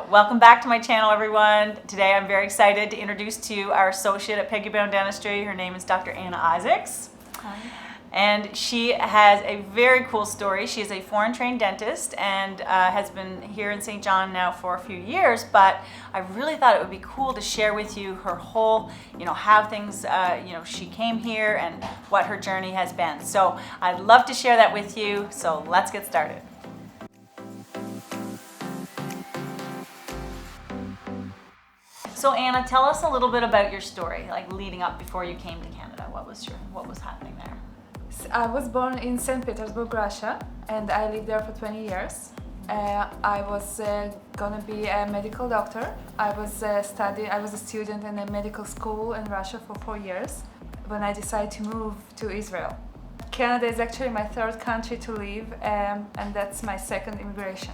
Welcome back to my channel, everyone. Today I'm very excited to introduce to you our associate at Peggy, Bown, Dentistry. Her name is Dr. Anna Isaacs. Hi. And she has a very cool story. She is a foreign trained dentist and has been here in St. John now for a few years, but I really thought it would be cool to share with you her whole, how things, she came here and what her journey has been. So I'd love to share that with you. So let's get started. So Anna, tell us a little bit about your story, like leading up before you came to Canada. What was happening there? I was born in St. Petersburg, Russia, and I lived there for 20 years. I was gonna be a medical doctor. I was a student in a medical school in Russia for 4 years when I decided to move to Israel. Canada is actually my third country to live, and that's my second immigration.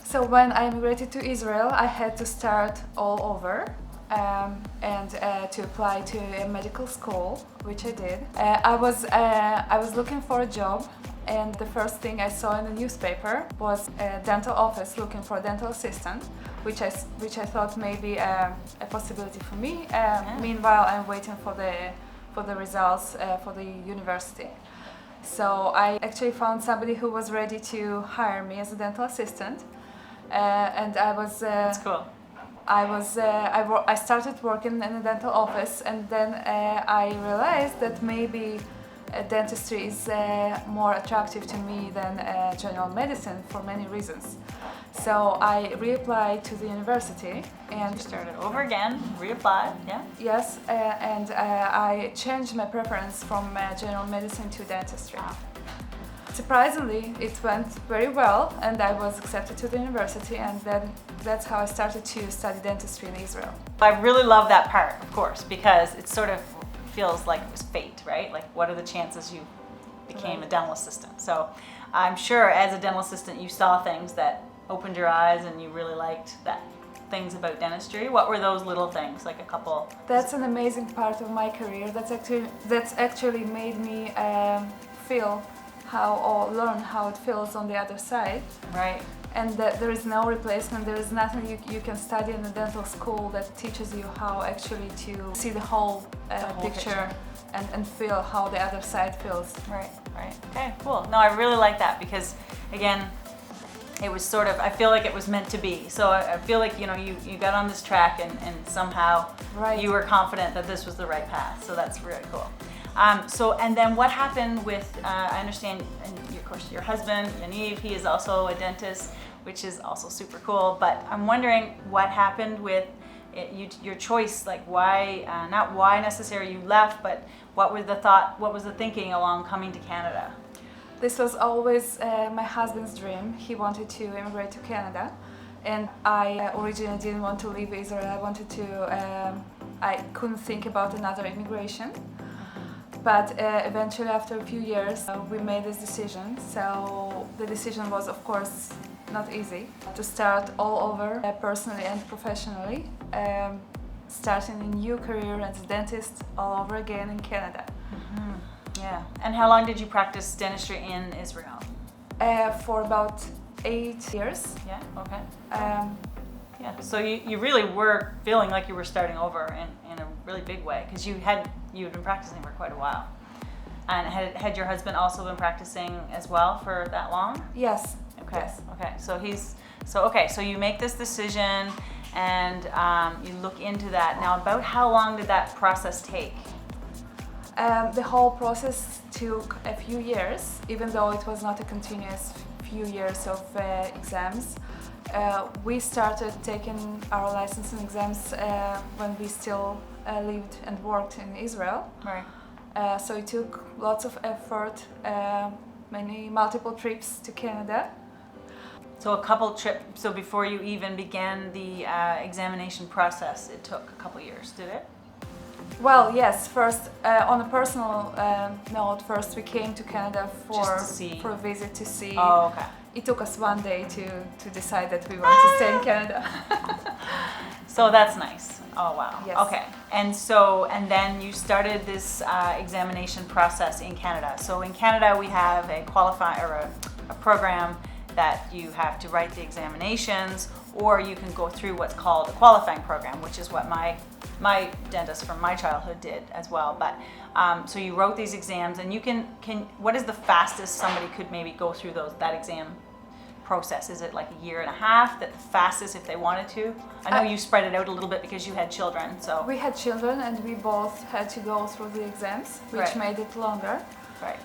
So when I immigrated to Israel, I had to start all over and to apply to a medical school, which I did. I was looking for a job, and the first thing I saw in the newspaper was a dental office looking for a dental assistant, which I thought may be a possibility for me. Meanwhile, I'm waiting for the results for the university. So I actually found somebody who was ready to hire me as a dental assistant, and I was. That's cool. I started working in a dental office, and then I realized that maybe dentistry is more attractive to me than general medicine for many reasons. So I reapplied to the university and you started over again, reapplied, yeah? Yes, and I changed my preference from general medicine to dentistry. Wow. Surprisingly, it went very well, and I was accepted to the university, and then that's how I started to study dentistry in Israel. I really love that part, of course, because it sort of feels like it was fate, right? Like, what are the chances you became a dental assistant? So I'm sure as a dental assistant you saw things that opened your eyes and you really liked things about dentistry. What were those little things, like a couple? That's an amazing part of my career. That's actually made me feel learn how it feels on the other side. Right. And that there is no replacement. There is nothing you can study in a dental school that teaches you how actually to see the whole picture. And feel how the other side feels. Right. Okay, cool. No, I really like that because, again, it was sort of, I feel like it was meant to be. So I feel like, you got on this track and somehow you were confident that this was the right path. So that's really cool. And then what happened with, I understand, and of course, your husband, Yaniv, he is also a dentist, which is also super cool. But I'm wondering what happened with your choice, like why, not why necessarily you left, but what was the thinking along coming to Canada? This was always my husband's dream. He wanted to immigrate to Canada, and I originally didn't want to leave Israel. I couldn't think about another immigration. But eventually, after a few years, we made this decision. So the decision was, of course, not easy. To start all over, personally and professionally, starting a new career as a dentist all over again in Canada. Mm-hmm. Yeah. And how long did you practice dentistry in Israel? For about 8 years. Yeah. Okay. Yeah. So you really were feeling like you were starting over in a really big way because you had been practicing for quite a while. And had your husband also been practicing as well for that long? Yes. Okay. Yes. Okay. So you make this decision and you look into that. Now, about how long did that process take? The whole process took a few years, even though it was not a continuous few years of exams. We started taking our licensing exams when we still lived and worked in Israel. Right. So it took lots of effort, multiple trips to Canada. So a couple trips. So before you even began the examination process, it took a couple years, did it? Well, yes. First, on a personal note, first we came to Canada for a visit to see. Oh, okay. It took us 1 day to decide that we want to stay in Canada. So that's nice. Oh wow. Yes. Okay. And then you started this examination process in Canada. So in Canada we have a program that you have to write the examinations, or you can go through what's called a qualifying program, which is what my dentist from my childhood did as well. But so you wrote these exams, and you can what is the fastest somebody could maybe go through that exam process? Is it like a year and a half, that the fastest if they wanted to? I know you spread it out a little bit because you had children, so. We had children and we both had to go through the exams, which made it longer. Right.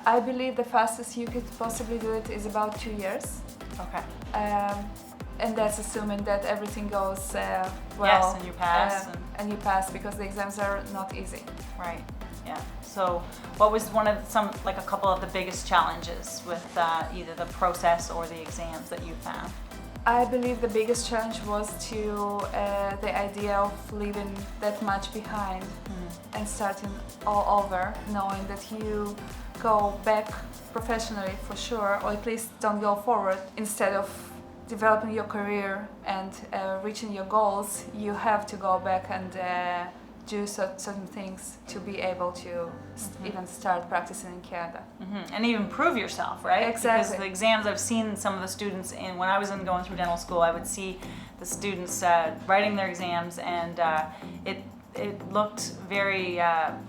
I believe the fastest you could possibly do it is about 2 years. Okay. And that's assuming that everything goes well. Yes, and you pass. And you pass, because the exams are not easy. Right. Yeah. So, what was a couple of the biggest challenges with either the process or the exams that you found? I believe the biggest challenge was the idea of leaving that much behind and starting all over, knowing that you go back professionally for sure, or at least don't go forward. Instead of developing your career and reaching your goals, you have to go back and do certain things to be able to even start practicing in Canada. And even prove yourself, right? Exactly. Because the exams, I've seen some of the students, and when I was going through dental school, I would see the students writing their exams, and it looked very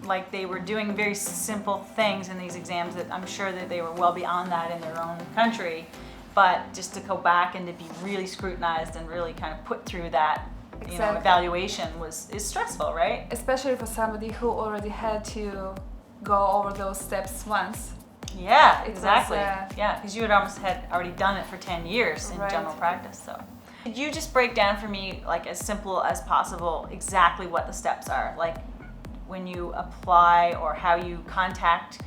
like they were doing very simple things in these exams that I'm sure that they were well beyond that in their own country. But just to go back and to be really scrutinized and really kind of put through that evaluation is stressful, right? Especially for somebody who already had to go over those steps once. Yeah, exactly. Yeah, because you had already done it for 10 years in general practice. So, could you just break down for me, like as simple as possible, exactly what the steps are? Like when you apply, or how you contact,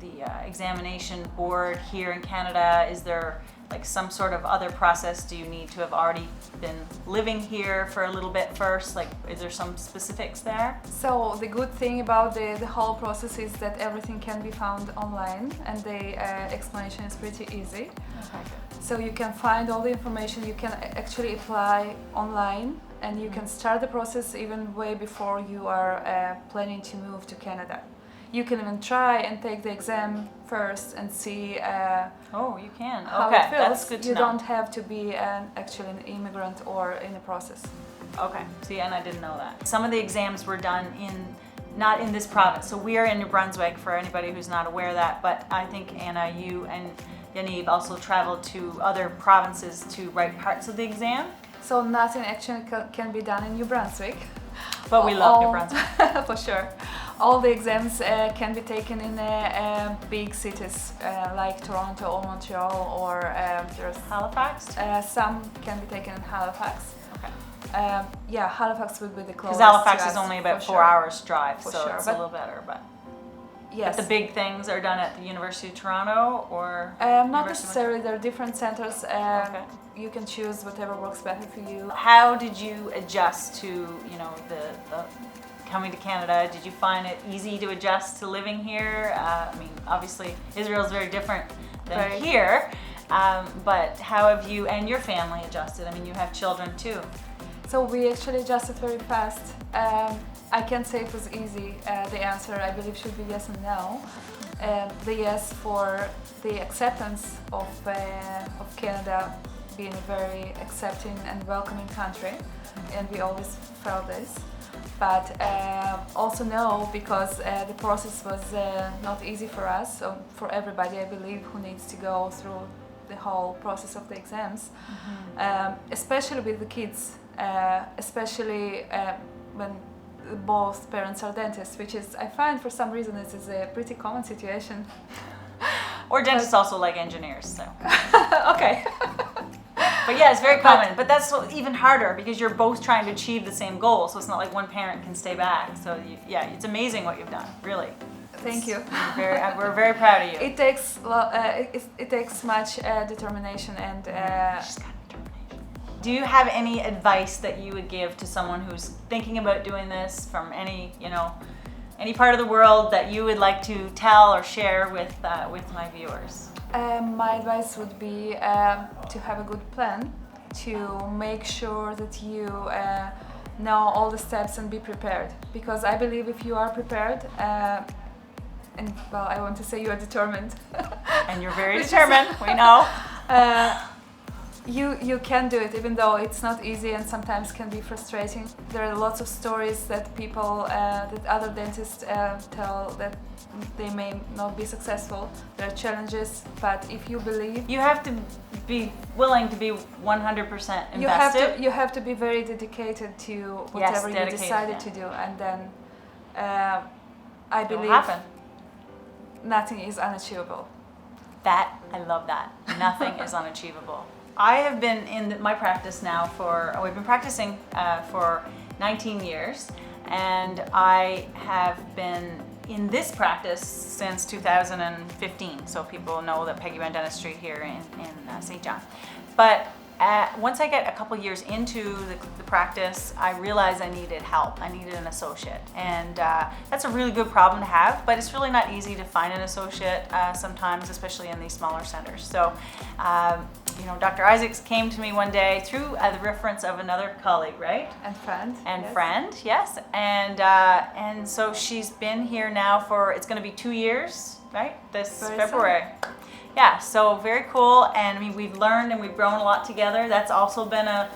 the examination board here in Canada? Is there like some sort of other process? Do you need to have already been living here for a little bit first? Like, is there some specifics there? So the good thing about the whole process is that everything can be found online, and the explanation is pretty easy. Okay. So you can find all the information, you can actually apply online, and you can start the process even way before you are planning to move to Canada. You can even try and take the exam first and see oh, you can. how Okay, it feels. that's good to you know. don't have to be actually an immigrant or in the process. Okay, see, and I didn't know that. Some of the exams were done not in this province. So we are in New Brunswick, for anybody who's not aware of that, but I think Anna, you and Yaniv also traveled to other provinces to write parts of the exam. So nothing actually can be done in New Brunswick. But we love New Brunswick. For sure. All the exams can be taken in big cities like Toronto or Montreal, or there's Halifax? some can be taken in Halifax. Okay. Yeah, Halifax would be the closest. Because Halifax to is us, only about for 4 hours drive, For so sure, it's but a little better. But yes. the big things are done at the University of Toronto, or Not University of necessarily. There are different centers. Okay. You can choose whatever works better for you. How did you adjust to, the coming to Canada? Did you find it easy to adjust to living here? I mean, obviously Israel is very different than here, but how have you and your family adjusted? I mean, you have children too. So we actually adjusted very fast. I can't say it was easy. The answer, I believe, should be yes and no. The yes for the acceptance of Canada being a very accepting and welcoming country, and we always felt this. But also no, because the process was not easy for us, or for everybody, I believe, who needs to go through the whole process of the exams, especially with the kids, especially when both parents are dentists, which is, I find for some reason, this is a pretty common situation. Or dentists also like engineers, so. Okay. But yeah, it's very common. But that's even harder because you're both trying to achieve the same goal. So it's not like one parent can stay back. So yeah, it's amazing what you've done, really. Thank you. We're very proud of you. It takes it takes much determination and. She's got determination. Do you have any advice that you would give to someone who's thinking about doing this from any part of the world that you would like to tell or share with my viewers? My advice would be to have a good plan, to make sure that you know all the steps and be prepared. Because I believe if you are prepared, and well, I want to say you are determined. And you're very determined, we know. you can do it, even though it's not easy and sometimes can be frustrating. There are lots of stories that people, that other dentists tell, that they may not be successful. There are challenges, but if you believe, you have to be willing to be 100% invested. You have to be very dedicated to whatever you decided yeah. to do, and then I It'll believe happen. nothing is unachievable. That, I love that. Nothing is unachievable. I have been in my practice now we've been practicing for 19 years, and I have been in this practice since 2015. So people know that Peggy Bown Dentistry here in St. John. But once I get a couple years into the practice, I realized I needed help. I needed an associate, and that's a really good problem to have, but it's really not easy to find an associate sometimes, especially in these smaller centers. So, you know, Dr. Isaacs came to me one day through the reference of another colleague, right? And friend. And yes. friend, yes. And so she's been here now for, it's going to be 2 years, right? This Very February. Yeah, so very cool, and I mean, we've learned and we've grown a lot together. That's also been a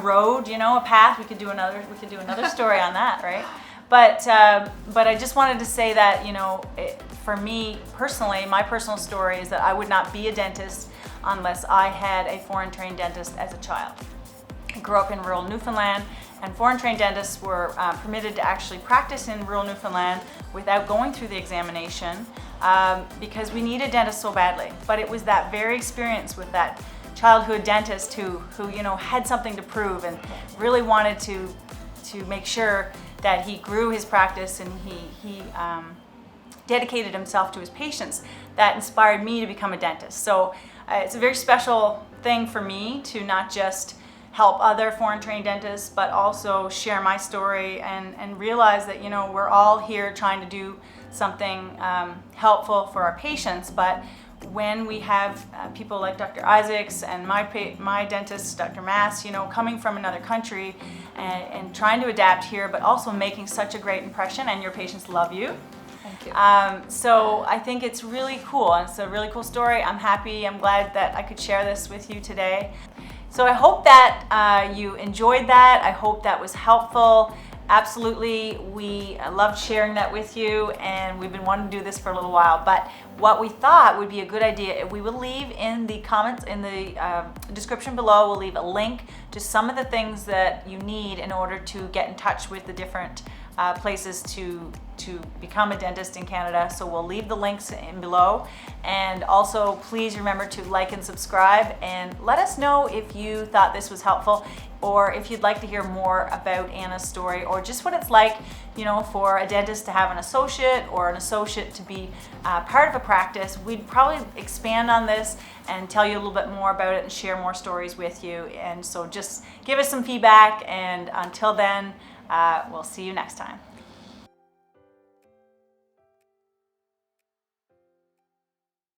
road, you know, a path. We could do another story on that, right? But I just wanted to say that, you know, for me personally, my personal story is that I would not be a dentist unless I had a foreign trained dentist as a child. I grew up in rural Newfoundland, and foreign trained dentists were permitted to actually practice in rural Newfoundland without going through the examination because we needed dentists so badly. But it was that very experience with that childhood dentist who you know, had something to prove and really wanted to make sure that he grew his practice and he dedicated himself to his patients, that inspired me to become a dentist. So it's a very special thing for me to not just help other foreign trained dentists, but also share my story and realize that, you know, we're all here trying to do something helpful for our patients. But when we have people like Dr. Isaacs and my dentist, Dr. Mass, you know, coming from another country and trying to adapt here, but also making such a great impression, and your patients love you. Thank you. So I think it's really cool. It's a really cool story. I'm happy. I'm glad that I could share this with you today. So I hope that you enjoyed that. I hope that was helpful. Absolutely, we loved sharing that with you, and we've been wanting to do this for a little while. But what we thought would be a good idea, we will leave in the comments, in the description below, we'll leave a link to some of the things that you need in order to get in touch with the different places to become a dentist in Canada. So we'll leave the links in below, and also please remember to like and subscribe, and let us know if you thought this was helpful, or if you'd like to hear more about Anna's story, or just what it's like, you know, for a dentist to have an associate, or an associate to be part of a practice. We'd probably expand on this and tell you a little bit more about it and share more stories with you. And so just give us some feedback, and until then, we'll see you next time.